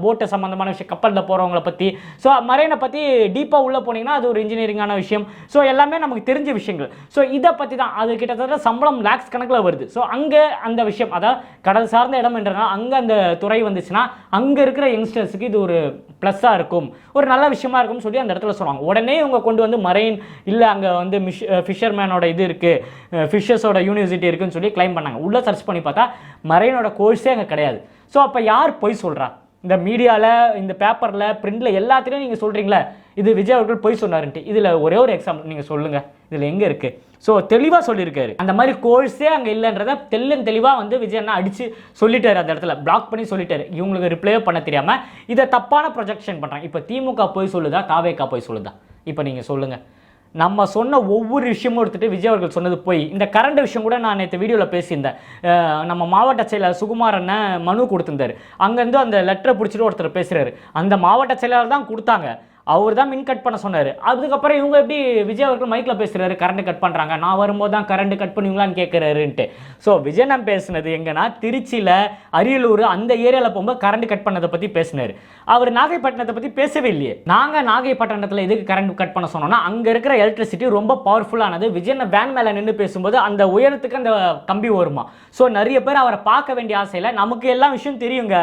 போட்டு சம்மந்தமான விஷயம், கப்பலில் போகிறவங்கள பற்றி, ஸோ மரைனை பற்றி டீப்பாக உள்ளே போனீங்கன்னா அது ஒரு இன்ஜினியரிங்கான விஷயம். ஸோ எல்லாமே நமக்கு தெரிஞ்ச விஷயங்கள். ஸோ இதை பற்றி தான் அது கிட்டத்தட்ட சம்பளம் லேக்ஸ் கணக்கில் வருது. ஸோ அங்கே அந்த விஷயம், அதாவது கடல் சார்ந்த இடம் என்றனால அங்கே அந்த துறை வந்துச்சுன்னா அங்கே இருக்கிற யங்ஸ்டர்ஸுக்கு இது ஒரு ப்ளஸ்ஸாக இருக்கும், ஒரு நல்ல விஷயமா இருக்கும்னு சொல்லி அந்த இடத்துல சொல்லுவாங்க. உடனே இவங்க கொண்டு வந்து மரைன் இல்லை அங்கே வந்து ஃபிஷர்மேனோட இது இருக்குது, ஃபிஷர்ஸோட யூனிவர்சிட்டி இருக்குன்னு சொல்லி கிளைம் பண்ணாங்க. உள்ளே சர்ச் பண்ணி பார்த்தா மரைனோட கோர்ஸே அங்கே கிடையாது. ஸோ அப்போ யார் பொய் சொல்கிறா? இந்த மீடியாவில், இந்த பேப்பரில், பிரிண்டில் எல்லாத்துலேயும் நீங்கள் சொல்கிறீங்களே இது விஜய் அவர்கள் பொய் சொன்னாருன்ட்டு. இதில் ஒரே ஒரு எக்ஸாம்பிள் நீங்கள் சொல்லுங்கள், இதில் எங்கே இருக்குது? ஸோ தெளிவாக சொல்லியிருக்காரு. அந்த மாதிரி கோர்ஸே அங்கே இல்லைன்றத தெளிவாக வந்து விஜய் அண்ணா அடித்து சொல்லிட்டாரு. அந்த இடத்துல பிளாக் பண்ணி சொல்லிட்டாரு. இவங்களுக்கு ரிப்ளையே பண்ண தெரியாமல் இதை தப்பான ப்ரொஜெக்ஷன் பண்ணுறாங்க. இப்போ திமுக போய் சொல்லுதா, தாவேகா போய் சொல்லுதா? இப்போ நீங்கள் சொல்லுங்கள். நம்ம சொன்ன ஒவ்வொரு விஷயமும் எடுத்துகிட்டு விஜய் அவர்கள் சொன்னது போய். இந்த கரண்ட் விஷயம் கூட நான் நேற்று வீடியோவில் பேசியிருந்தேன். நம்ம மாவட்ட செயலாளர் சுகுமார் அண்ணன் மனு கொடுத்துருந்தாரு. அங்கேருந்து அந்த லெட்டரை பிடிச்சிட்டு ஒருத்தர் பேசுகிறாரு. அந்த மாவட்ட செயலாளர் தான் கொடுத்தாங்க, அவர் தான் மின் கட் பண்ண சொன்னார். அதுக்கப்புறம் இவங்க எப்படி விஜய் அவர்கள் மைக்கில் பேசுகிறாரு, கரண்ட் கட் பண்ணுறாங்க, நான் வரும்போது தான் கரண்ட் கட் பண்ணுவீங்களான்னு கேட்குறாருன்ட்டு. ஸோ விஜய் நான் பேசுனது எங்கன்னா திருச்சியில், அரியலூர் அந்த ஏரியாவில் போகும்போது கரண்ட் கட் பண்ணதை பற்றி பேசினார். அவர் நாகைப்பட்டினத்தை பற்றி பேசவே இல்லையே. நாங்கள் நாகைப்பட்டினத்தில் எதுக்கு கரண்ட் கட் பண்ண சொன்னோம்னா அங்கே இருக்கிற எலக்ட்ரிசிட்டி ரொம்ப பவர்ஃபுல்லானது. விஜய் வேன் மேலே நின்று பேசும்போது அந்த உயரத்துக்கு அந்த கம்பி வருமா. ஸோ நிறைய பேர் அவரை பார்க்க வேண்டிய ஆசையில், நமக்கு எல்லா விஷயம் தெரியுங்க,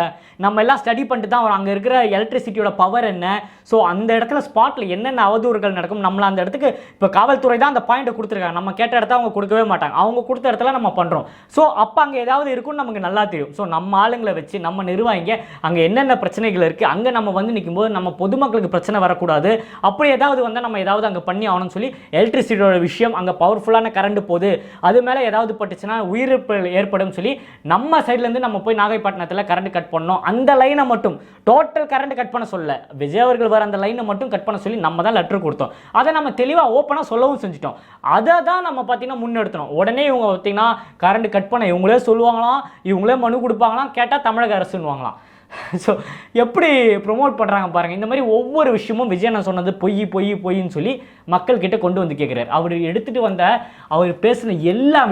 நம்ம எல்லாம் ஸ்டடி பண்ணிட்டு தான் அங்கே இருக்கிற எலக்ட்ரிசிட்டியோட பவர் என்ன, ஸோ அந்த இடத்துல ஸ்பாட்டில் என்னென்ன அவதூறுகள் நடக்கும், நம்மள அந்த இடத்துக்கு இப்போ காவல்துறை தான் அந்த பாயிண்ட்டை கொடுத்துருக்காங்க. நம்ம கேட்ட இடத்த அவங்க கொடுக்கவே மாட்டாங்க, அவங்க கொடுத்த இடத்துல நம்ம பண்ணுறோம். ஸோ அப்போ அங்கே ஏதாவது இருக்குன்னு நமக்கு நல்லா தெரியும். ஸோ நம்ம ஆளுங்களை வச்சு நம்ம நிர்வாகிங்க அங்கே என்னென்ன பிரச்சனைகள் இருக்குது, அங்கே நம்ம வந்து நிற்கும்போது நம்ம பொதுமக்களுக்கு பிரச்சனை வரக்கூடாது, அப்படி ஏதாவது வந்து நம்ம ஏதாவது அங்கே பண்ணி ஆகணும்னு சொல்லி எலக்ட்ரிசிட்டியோட விஷயம், அங்கே பவர்ஃபுல்லான கரண்ட் போகுது, அது மேலே ஏதாவது பட்டுச்சுன்னா உயிரிழப்பு ஏற்படும் சொல்லி நம்ம சைட்லேருந்து நம்ம போய் நாகைப்பட்டினத்தில் கரண்ட் கட் பண்ணோம். அந்த லைனை மட்டும் டோட்டல் கரண்ட் கட் பண்ண சொல்ல, விஜய் அவர்கள் வர அந்த லைனை மட்டும் கட் பண்ண சொல்லி நம்ம தான் லெட்டர் கொடுத்தோம். அதை நம்ம தெளிவாக ஓப்பனாக சொல்லவும் செஞ்சுட்டோம். அதை தான் நம்ம பார்த்தீங்கன்னா முன்னெடுத்தோம். உடனே இவங்க பார்த்தீங்கன்னா கரண்ட் கட் பண்ண இவங்களே சொல்லுவாங்களாம், இவங்களே மனு கொடுப்பாங்களாம், கேட்டால் தமிழக அரசுன்னுவாங்களாம். ஸோ எப்படி ப்ரொமோட் பண்ணுறாங்க பாருங்கள். இந்த மாதிரி ஒவ்வொரு விஷயமும் விஜய் நான் சொன்னது பொய்ன்னு சொல்லி மக்கள்கிட்ட கொண்டு வந்து கேட்குறாரு. அவர் எடுத்துகிட்டு வந்த, அவர் பேசின எல்லா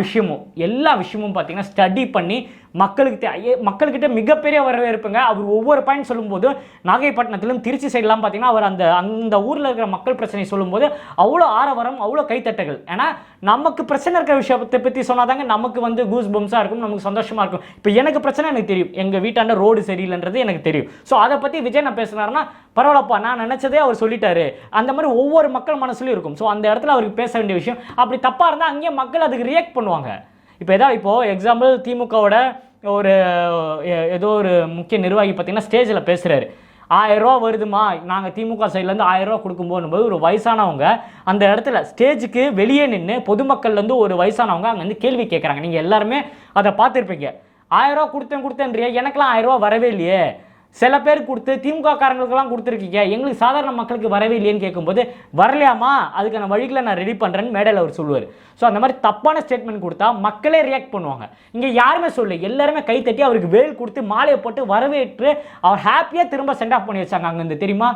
விஷயமும் பார்த்தீங்கன்னா ஸ்டடி பண்ணி மக்கள்கிட்ட மிகப்பெரிய வரவேற்புங்க. அவர் ஒவ்வொரு பாயிண்ட் சொல்லும்போது நாகைப்பட்டினத்திலும் திருச்சி சைட்லாம் பார்த்தீங்கன்னா அவர் அந்த ஊரில் இருக்கிற மக்கள் பிரச்சனை சொல்லும்போது அவ்வளோ ஆரவாரம், அவ்வளோ கைத்தட்டகள். ஏன்னா நமக்கு பிரச்சனை இருக்கிற விஷயத்தை பற்றி சொன்னாதாங்க நமக்கு வந்து கூஸ் பம்ஸாக இருக்கும், நமக்கு சந்தோஷமாக இருக்கும். இப்போ எனக்கு பிரச்சனை எனக்கு தெரியும், எங்கள் வீட்டாண்ட ரோடு சரியில்லைன்றது எனக்கு தெரியும். ஸோ அதை பற்றி விஜய் நான் பேசினாருன்னா பரவாயில்லப்பா, நான் நினச்சதே அவர் சொல்லிட்டாரு. அந்த மாதிரி ஒவ்வொரு மக்கள் மனசுலையும் இருக்கும். ஸோ அந்த இடத்துல அவருக்கு பேச வேண்டிய விஷயம். அப்படி தப்பாக இருந்தால் அங்கேயே மக்கள் அதுக்கு ரியாக்ட் பண்ணுவாங்க. இப்போது எக்ஸாம்பிள் திமுகவோட ஒரு ஏதோ ஒரு முக்கிய நிர்வாகி பார்த்தீங்கன்னா ஸ்டேஜில் பேசுகிறாரு, 1000 ரூபா வருதுமா, நாங்கள் திமுக சைட்லேருந்து 1000 ரூபா கொடுக்கும்போது ஒரு வயசானவங்க அந்த இடத்துல ஸ்டேஜுக்கு வெளியே நின்று பொதுமக்கள்லேருந்து ஒரு வயசானவங்க அங்கே வந்து கேள்வி கேட்குறாங்க. நீங்கள் எல்லாருமே அதை பார்த்துருப்பீங்க. 1000 ரூபா கொடுத்தேன்றியா, எனக்கெல்லாம் 1000 ரூபா வரவே இல்லையே, சில பேர் கொடுத்து திமுக காரங்களுக்கெல்லாம் கொடுத்துருக்கீங்க, எங்களுக்கு சாதாரண மக்களுக்கு வரவே இல்லையேன்னு கேட்கும்போது, வரலையாமா, அதுக்கான வழிகளை நான் ரெடி பண்ணுறேன்னு மேடையில் அவர் சொல்லுவார். ஸோ அந்த மாதிரி தப்பான ஸ்டேட்மெண்ட் கொடுத்தா மக்களே ரியாக்ட் பண்ணுவாங்க. இங்கே யாருமே சொல்லு, எல்லாருமே கைத்தட்டி அவருக்கு வேல் கொடுத்து மாலையை போட்டு வரவேற்று அவர் ஹாப்பியாக திரும்ப சென்ட் ஆஃப் பண்ணி வச்சாங்க அங்கேருந்து, தெரியுமா?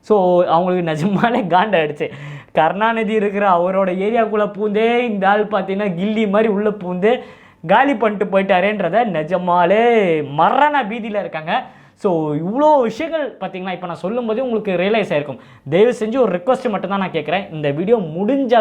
ஸோ அவங்களுக்கு நிஜமாலே காண்டாயிடுச்சு. கருணாநிதி இருக்கிற அவரோட ஏரியாவுக்குள்ளே பூந்தே இந்த ஆள் பார்த்தீங்கன்னா கில்லி மாதிரி உள்ளே பூந்து காலி பண்ணிட்டு போயிட்டாரேன்றதை நிஜமாலே மரண பீதியில் இருக்காங்க. ஸோ இவ்வளோ விஷயங்கள் பார்த்தீங்கன்னா இப்போ நான் சொல்லும்போது உங்களுக்கு ரியலைஸ் ஆகிருக்கும். தயவு செஞ்சு ஒரு ரிக்வஸ்ட் மட்டும்தான் நான் கேட்குறேன், இந்த வீடியோ முடிஞ்ச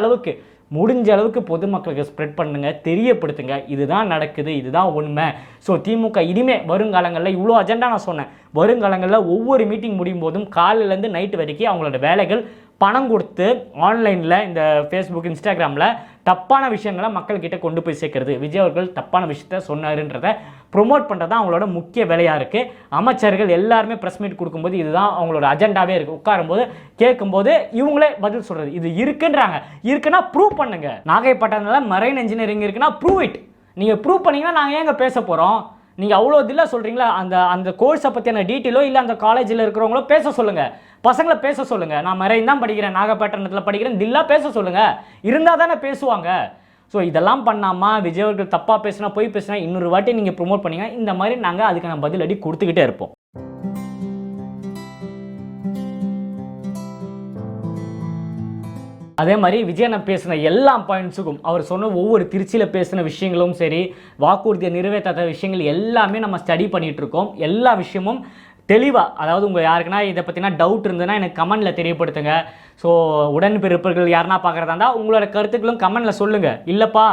அளவுக்கு பொதுமக்களுக்கு ஸ்ப்ரெட் பண்ணுங்க, தெரியப்படுத்துங்க, இதுதான் நடக்குது, இதுதான் உண்மை. ஸோ திமுக இனிமே வருங்காலங்களில் இவ்வளோ அஜெண்டா நான் சொன்னேன், வருங்காலங்களில் ஒவ்வொரு மீட்டிங் முடியும் போதும் காலையிலேருந்து நைட்டு வரைக்கும் அவங்களோட வேலைகள் பணம் கொடுத்து ஆன்லைனில் இந்த ஃபேஸ்புக், இன்ஸ்டாகிராமில் தப்பான விஷயங்களை மக்கள்கிட்ட கொண்டு போய் சேர்க்கறது, விஜய் அவர்கள் தப்பான விஷயத்த சொன்னாருன்றதை ப்ரொமோட் பண்ணுறது தான் அவங்களோட முக்கிய வேலையாக இருக்குது. அமைச்சர்கள் எல்லாருமே ப்ரெஸ் மீட் கொடுக்கும்போது இதுதான் அவங்களோட அஜெண்டாவே இருக்குது. உட்காரும்போது கேட்கும்போது இவங்களே பதில் சொல்கிறது, இது இருக்குன்றாங்க, இருக்குன்னா ப்ரூவ் பண்ணுங்க. நாகைப்பட்டினத்தில் மரைன் இன்ஜினியரிங் இருக்குன்னா ப்ரூவ் இட். நீங்கள் ப்ரூவ் பண்ணிங்கன்னா நாங்கள் ஏங்க பேச போகிறோம்? நீங்கள் அவ்வளோ இதில் சொல்கிறீங்களா, அந்த கோர்ஸை பற்றியான டீட்டெயிலோ இல்லை அந்த காலேஜில் இருக்கிறவங்களோ பேச சொல்லுங்கள், பசங்களை பேச சொல்லுங்கள். நான் மரைன் தான் படிக்கிறேன், நாகப்பட்டினத்தில் படிக்கிறேன், தில்லா பேச சொல்லுங்கள், இருந்தால் தானே பேசுவாங்க. ஸோ இதெல்லாம் பண்ணாமல் விஜய் அவர்கள் தப்பாக பேசினா, போய் பேசினா, இன்னொரு வாட்டி நீங்கள் ப்ரொமோட் பண்ணிங்க, இந்த மாதிரி நாங்கள் அதுக்கான பதிலடி கொடுத்துக்கிட்டே இருப்போம். அதே மாதிரி விஜயண்ணன் பேசின எல்லா பாயிண்ட்ஸுக்கும் அவர் சொன்ன ஒவ்வொரு திருச்சியில் பேசின விஷயங்களும் சரி, வாக்குறுதியை நிறைவேற்றாத விஷயங்கள் எல்லாமே நம்ம ஸ்டடி பண்ணிட்டு இருக்கோம். எல்லா விஷயமும் தெளிவாக, அதாவது உங்கள் யாருக்குன்னா இதை பற்றினா டவுட் இருந்ததுன்னா எனக்கு கமெண்டில் தெரியப்படுத்துங்க. ஸோ உடன்பிறப்புகள் யாருன்னா பார்க்குறதா இருந்தால் உங்களோட கருத்துக்களும் கமெண்டில் சொல்லுங்கள். இல்லைப்பா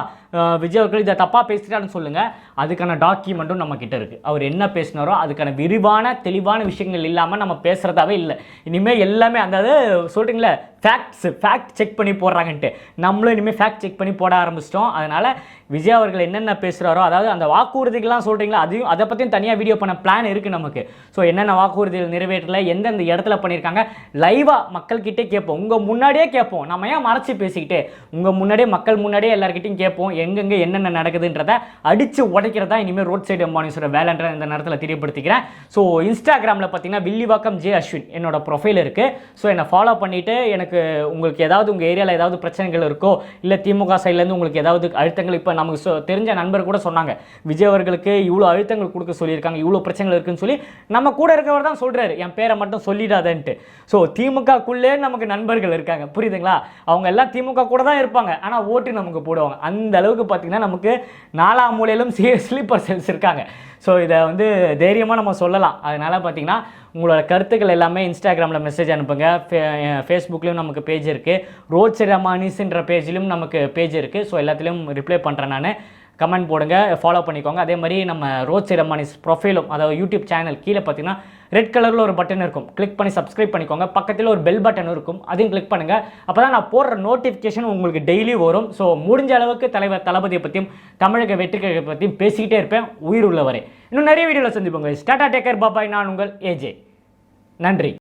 விஜய் அவர்கள் இதை தப்பாக பேசிட்டான்னு சொல்லுங்கள். அதுக்கான டாக்குமெண்ட்டும் நம்மக்கிட்ட இருக்குது. அவர் என்ன பேசினாரோ அதுக்கான விரிவான தெளிவான விஷயங்கள் இல்லாமல் நம்ம பேசுகிறதாவே இல்லை. இனிமேல் எல்லாமே அதாவது சொல்கிறீங்களே ஃபேக்ட் செக் பண்ணி போடுறாங்கன்ட்டு, நம்மளும் இனிமேல் ஃபேக்ட் செக் பண்ணி போட ஆரம்பிச்சிட்டோம். அதனால் விஜய் அவர்கள் என்னென்ன பேசுகிறாரோ, அதாவது அந்த வாக்குறுதிகள்லாம் சொல்கிறீங்களா, அதை பற்றியும் தனியாக வீடியோ பண்ண பிளான் இருக்குது நமக்கு. ஸோ என்னென்ன வாக்குறுதிகள் நிறைவேற்றல, எந்தெந்த இடத்துல பண்ணியிருக்காங்க, லைவாக மக்கள்கிட்டே கேட்போம். உங்கள் முன்னாடியே கேட்போம். நம்ம ஏன் மறைச்சி பேசிக்கிட்டு, உங்கள் முன்னாடியே மக்கள் முன்னாடியே எல்லாருக்கிட்டையும் கேட்போம். எங்கெங்கே என்னென்ன நடக்குதுன்றதை அடித்து உடைக்கிறதா இனிமேல் ரோட் சைடு அம்பானீஸ்வர வேலைன்ற இந்த நேரத்தில் தெரியப்படுத்திக்கிறேன். ஸோ இன்ஸ்டாகிராமில் பார்த்தீங்கன்னா வில்லிவாக்கம் ஜே அஸ்வின் என்னோட ப்ரொஃபைல் இருக்குது. ஸோ என்னை ஃபாலோ பண்ணிவிட்டு எனக்கு உங்களுக்கு ஏதாவது உங்கள் ஏரியாவில் ஏதாவது பிரச்சனைகள் இருக்கோ, இல்லை திமுக சைட்லேருந்து உங்களுக்கு ஏதாவது அழுத்தங்கள், இப்போ நமக்கு தெரிஞ்ச நண்பர் கூட சொன்னாங்க விஜய் அவர்களுக்கு இவ்வளோ அழுத்தங்கள் கொடுக்க சொல்லியிருக்காங்க, இவ்வளோ பிரச்சனைகள் இருக்குன்னு சொல்லி நம்ம கூட இருக்கவர் தான் சொல்கிறாரு, என் பேரை மட்டும் சொல்லிடாதன்ட்டு. ஸோ திமுகக்குள்ளே நமக்கு நண்பர்கள் இருக்காங்க, புரியுதுங்களா? அவங்க எல்லாம் திமுக கூட தான் இருப்பாங்க, ஆனால் ஓட்டு நமக்கு போடுவாங்க. அந்த அளவுக்கு பார்த்தீங்கன்னா நமக்கு 4 மூலையிலும் ஸ்லீப்பர் செல்ஸ் இருக்காங்க. ஸோ இதை வந்து தைரியமாக நம்ம சொல்லலாம். அதனால் பார்த்தீங்கன்னா உங்களோட கருத்துக்கள் எல்லாமே இன்ஸ்டாகிராமில் மெசேஜ் அனுப்புங்க. ஃபேஸ்புக்லேயும் நமக்கு பேஜ் இருக்குது, ரோட் சைடு அம்மானிஸ்ன்ற பேஜ்லேயும் நமக்கு பேஜ் இருக்குது. ஸோ எல்லாத்துலேயும் ரிப்ளை பண்ணுறேன் நான். கமெண்ட் போடுங்க, ஃபாலோ பண்ணிக்கோங்க. அதே மாதிரி நம்ம ரோட் சைடு அம்மானிஸ் ப்ரொஃபைலும், அதாவது யூடியூப் சேனல் கீழே பார்த்தீங்கன்னா ரெட் கலரில் ஒரு பட்டன் இருக்கும், கிளிக் பண்ணி சப்ஸ்கிரைப் பண்ணிக்கோங்க. பக்கத்தில் ஒரு பெல் பட்டன் இருக்கும், அதையும் கிளிக் பண்ணுங்கள். அப்போ தான் நான் போடுற நோட்டிஃபிகேஷன் உங்களுக்கு டெய்லி வரும். ஸோ முடிஞ்ச அளவுக்கு தலைவர் தளபதியை பற்றியும் தமிழக வெற்றிகளை பற்றியும் பேசிக்கிட்டே இருப்பேன் உயிர் உள்ளவரை. இன்னும் நிறைய வீடியோவில் சந்திப்போங்க. Tata take care, bye bye. நான் உங்கள் ஏஜே. நன்றி.